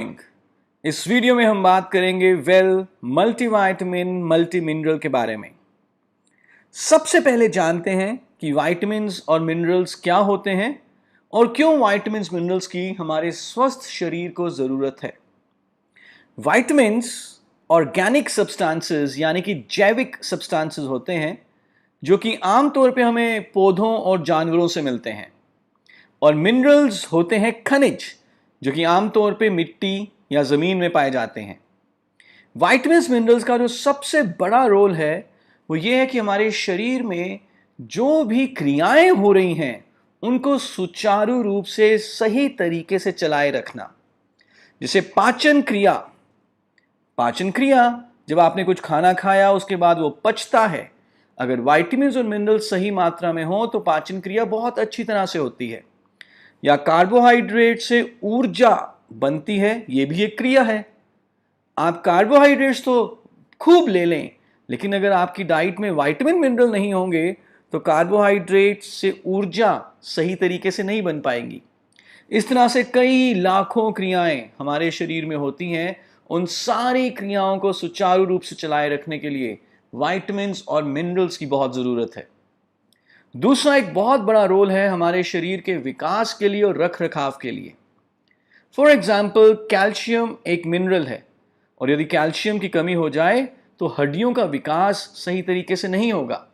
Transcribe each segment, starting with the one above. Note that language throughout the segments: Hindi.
मॉर्निंग। इस वीडियो में हम बात करेंगे मल्टीविटामिन मल्टी मिनरल के बारे में। सबसे पहले जानते हैं कि विटामिन्स और मिनरल्स क्या होते हैं और क्यों विटामिन्स मिनरल्स की हमारे स्वस्थ शरीर को जरूरत है। विटामिन्स ऑर्गेनिक सब्सटेंसेस यानी कि जैविक सब्सटेंसेस होते हैं जो कि आमतौर पे हमें पौधों और जानवरों से मिलते हैं, और मिनरल्स होते हैं खनिज जो कि आमतौर पे मिट्टी या जमीन में पाए जाते हैं। विटामिन्स मिनरल्स का जो सबसे बड़ा रोल है वो ये है कि हमारे शरीर में जो भी क्रियाएं हो रही हैं उनको सुचारू रूप से सही तरीके से चलाए रखना। जैसे पाचन क्रिया जब आपने कुछ खाना खाया उसके बाद वो पचता है, अगर विटामिन्स और मिनरल्स सही मात्रा में हो तो पाचन क्रिया बहुत अच्छी तरह से होती है। या कार्बोहाइड्रेट से ऊर्जा बनती है, ये भी एक क्रिया है। आप कार्बोहाइड्रेट्स तो खूब ले लें, लेकिन अगर आपकी डाइट में विटामिन मिनरल नहीं होंगे तो कार्बोहाइड्रेट से ऊर्जा सही तरीके से नहीं बन पाएगी। इस तरह से कई लाखों क्रियाएं हमारे शरीर में होती हैं। उन सारी क्रियाओं को सुचारू रूप से चलाए रखने के लिए विटामिन्स और मिनरल्स की बहुत जरूरत है। दूसरा एक बहुत बड़ा रोल है हमारे शरीर के विकास के लिए और रख रखाव के लिए। फॉर एग्जाम्पल, कैल्शियम एक मिनरल है और यदि कैल्शियम की कमी हो जाए तो हड्डियों का विकास सही तरीके से नहीं होगा।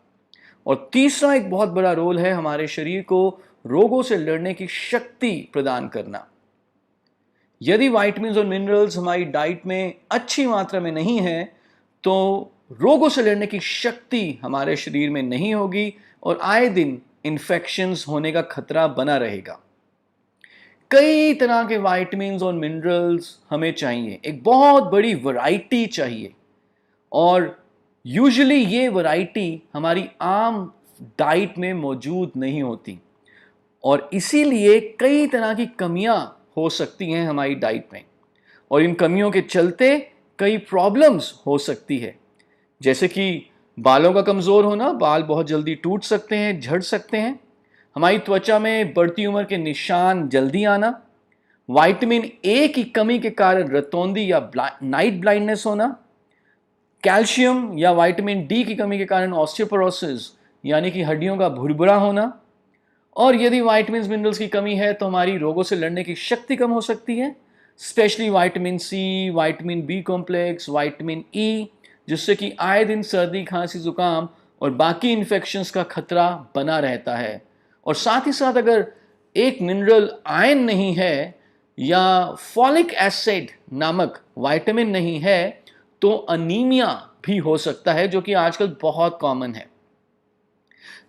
और तीसरा एक बहुत बड़ा रोल है हमारे शरीर को रोगों से लड़ने की शक्ति प्रदान करना। यदि विटामिन्स और मिनरल्स हमारी डाइट में अच्छी मात्रा में नहीं है तो रोगों से लड़ने की शक्ति हमारे शरीर में नहीं होगी और आए दिन इन्फेक्शंस होने का खतरा बना रहेगा। कई तरह के विटामिन्स और मिनरल्स हमें चाहिए, एक बहुत बड़ी वैरायटी चाहिए, और यूजुअली ये वैरायटी हमारी आम डाइट में मौजूद नहीं होती और इसीलिए कई तरह की कमियां हो सकती हैं हमारी डाइट में, और इन कमियों के चलते कई प्रॉब्लम्स हो सकती है। जैसे कि बालों का कमज़ोर होना, बाल बहुत जल्दी टूट सकते हैं, झड़ सकते हैं। हमारी त्वचा में बढ़ती उम्र के निशान जल्दी आना, विटामिन ए की कमी के कारण रतौंधी या नाइट ब्लाइंडनेस होना, कैल्शियम या विटामिन डी की कमी के कारण ऑस्टियोपोरोसिस यानी कि हड्डियों का भुरभुरा होना, और यदि विटामिन्स मिनरल्स की कमी है तो हमारी रोगों से लड़ने की शक्ति कम हो सकती है, specially vitamin C, vitamin B complex, vitamin E, जिससे कि आए दिन सर्दी, खांसी, जुकाम और बाकी इन्फेक्शंस का खतरा बना रहता है। और साथ ही साथ अगर एक मिनरल आयरन नहीं है या फॉलिक एसिड नामक विटामिन नहीं है तो अनीमिया भी हो सकता है, जो कि आजकल बहुत कॉमन है।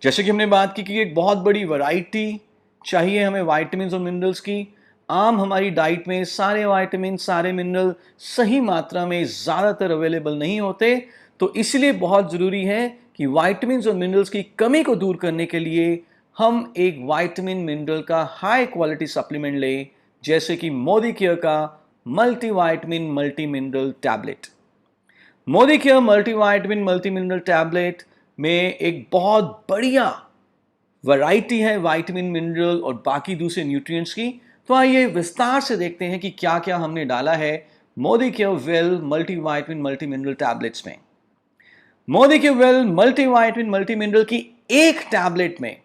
जैसे कि हमने बात की कि एक बहुत बड़ी वैरायटी चाहिए हमें विटामिन्स और मिनरल्स की। आम हमारी डाइट में सारे विटामिन, सारे मिनरल सही मात्रा में ज़्यादातर अवेलेबल नहीं होते, तो इसलिए बहुत ज़रूरी है कि विटामिन्स और मिनरल्स की कमी को दूर करने के लिए हम एक विटामिन मिनरल का हाई क्वालिटी सप्लीमेंट लें, जैसे कि मोदीकेयर का multivitamin multi mineral tablet. Modicare multivitamin multi mineral tablet में एक बहुत बढ़िया वैरायटी है विटामिन, मिनरल और बाकी दूसरे न्यूट्रिएंट्स की। तो आइए विस्तार से देखते हैं कि क्या क्या हमने डाला है Modicare well multivitamin multi mineral tablets में। Modicare well multivitamin multi mineral की एक टैबलेट में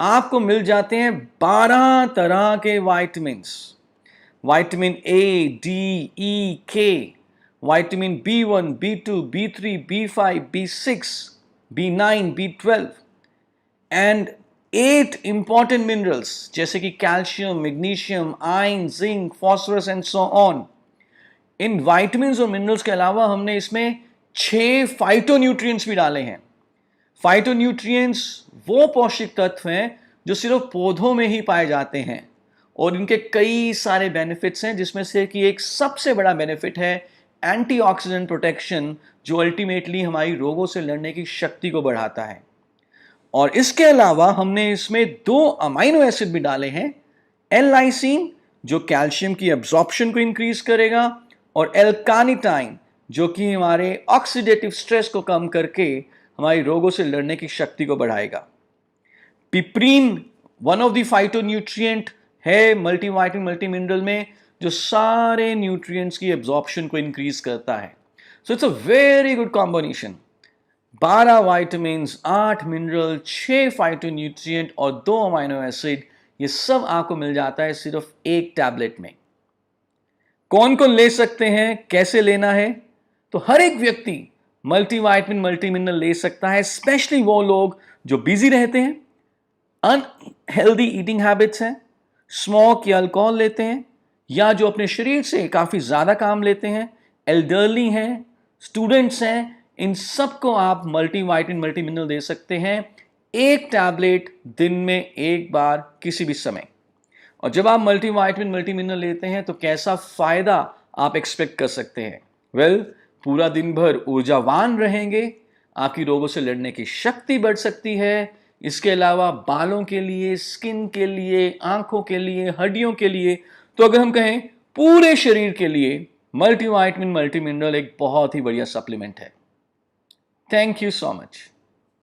आपको मिल जाते हैं 12 तरह के विटामिन्स। विटामिन ए, डी, ई, के, vitamin B1, B2, B3, B5, B6, B9, B12 and 8 important minerals जैसे कि calcium, magnesium, iron, zinc, phosphorus and so on. In vitamins और मिनरल्स के अलावा हमने इसमें 6 फाइटोन्यूट्रिएंट्स भी डाले हैं। फाइटोन्यूट्रिएंट्स वो पौष्टिक तत्व हैं जो सिर्फ पौधों में ही पाए जाते हैं और इनके कई सारे बेनिफिट्स हैं, जिसमें से कि एक सबसे बड़ा बेनिफिट है एंटीऑक्सीडेंट प्रोटेक्शन, जो अल्टीमेटली हमारी रोगों से लड़ने की शक्ति को बढ़ाता है। और इसके अलावा हमने इसमें 2 अमाइनो एसिड भी डाले हैं, एल-लाइसिन जो कैल्शियम की एब्जॉर्प्शन को इंक्रीज करेगा, और एल-कार्निटाइन जो कि हमारे ऑक्सीडेटिव स्ट्रेस को कम करके हमारी रोगों से लड़ने की शक्ति को बढ़ाएगा। पिपरीन वन ऑफ द फाइटोन्यूट्रिएंट है मल्टीविटामिन मल्टी मिनरल में, जो सारे न्यूट्रिएंट्स की एब्जॉर्प्शन को इंक्रीज करता है। So it's a very good combination. 12 vitamins, 8 mineral, 6 phytonutrient और 2 अमाइनो एसिड, ये सब आपको मिल जाता है सिर्फ एक टैबलेट में। कौन कौन ले सकते हैं, कैसे लेना है? तो हर एक व्यक्ति मल्टीविटामिन मल्टी मिनरल ले सकता है, स्पेशली वो लोग जो बिजी रहते हैं, अनहेल्दी ईटिंग हैबिट्स हैं, स्मोक या अल्कोहल लेते हैं, या जो अपने शरीर से काफ़ी ज़्यादा काम लेते हैं, एल्डरली हैं, स्टूडेंट्स हैं, इन सबको आप मल्टीविटामिन मल्टी मिनरल दे सकते हैं, एक टैबलेट दिन में एक बार किसी भी समय। और जब आप मल्टीविटामिन मल्टी मिनरल लेते हैं तो कैसा फ़ायदा आप एक्सपेक्ट कर सकते हैं? वेल, पूरा दिन भर ऊर्जावान रहेंगे, आपकी रोगों से लड़ने की शक्ति बढ़ सकती है। इसके अलावा बालों के लिए, स्किन के लिए, आंखों के लिए, हड्डियों के लिए, तो अगर हम कहें पूरे शरीर के लिए मल्टीविटामिन मल्टी मिनरल एक बहुत ही बढ़िया सप्लीमेंट है। Thank you so much.